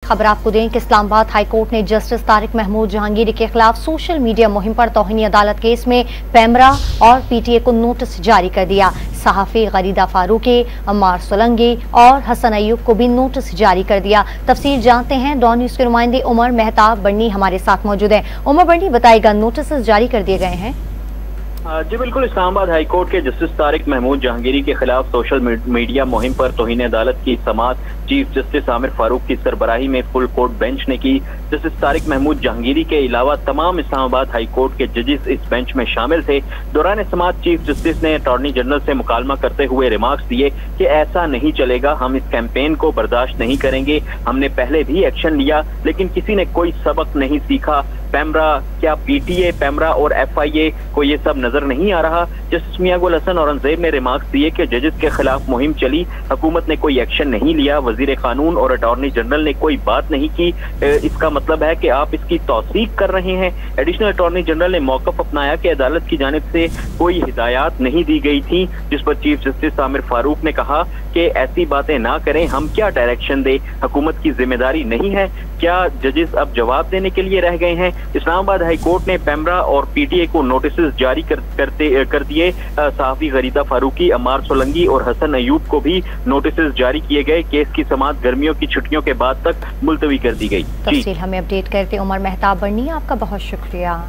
खबर आपको दें कि इस्लामाबाद हाई कोर्ट ने जस्टिस तारिक महमूद जहांगीरी के खिलाफ सोशल मीडिया मुहिम पर तौहीन अदालत केस में पैमरा और पीटीए को नोटिस जारी कर दिया। सहाफी गरीदा फारूकी, अम्मार सोलंगी और हसन अयूब को भी नोटिस जारी कर दिया। तफसीर जानते हैं, डॉन न्यूज के नुमाइंदे उमर मेहताब बन्नी हमारे साथ मौजूद हैं। उमर बन्नी बताएगा, नोटिस जारी कर दिए गए हैं? जी बिल्कुल, इस्लामाबाद हाई कोर्ट के जस्टिस तारिक महमूद जहांगीरी के खिलाफ सोशल मीडिया मुहिम पर तौहीन अदालत की समाअत चीफ जस्टिस आमिर फारूक की सरबराही में फुल कोर्ट बेंच ने की। जस्टिस तारिक महमूद जहांगीरी के अलावा तमाम इस्लामाबाद हाई कोर्ट के जजेस इस बेंच में शामिल थे। दौरान समाअत चीफ जस्टिस ने अटॉर्नी जनरल से मुकालमा करते हुए रिमार्क्स दिए कि ऐसा नहीं चलेगा, हम इस कैंपेन को बर्दाश्त नहीं करेंगे। हमने पहले भी एक्शन लिया लेकिन किसी ने कोई सबक नहीं सीखा। पैमरा, क्या पीटीए, पैमरा और एफआईए को ये सब नजर नहीं आ रहा? जस्टिस मियां गुल हसन औरंगजेब ने रिमार्क्स दिए कि जजेस के खिलाफ मुहिम चली, हुकूमत ने कोई एक्शन नहीं लिया, वजीर कानून और अटॉर्नी जनरल ने कोई बात नहीं की। इसका मतलब है कि आप इसकी तौसीक कर रहे हैं। एडिशनल अटॉर्नी जनरल ने मौकफ अपनाया कि अदालत की जानिब से कोई हिदायत नहीं दी गई थी, जिस पर चीफ जस्टिस आमिर फारूक ने कहा कि ऐसी बातें ना करें, हम क्या डायरेक्शन दे, हुकूमत की जिम्मेदारी नहीं है क्या? जजेस अब जवाब देने के लिए रह गए हैं। इस्लामाबाद हाई कोर्ट ने पैमरा और पीटीए को नोटिस जारी कर दिए। सहाफी गरीदा फारूकी, अम्मार सोलंगी और हसन अयूब को भी नोटिस जारी किए गए। केस की समाअत गर्मियों की छुट्टियों के बाद तक मुलतवी कर दी गई। तफसील हमें अपडेट करते उमर मेहताब बन्नी, आपका बहुत शुक्रिया।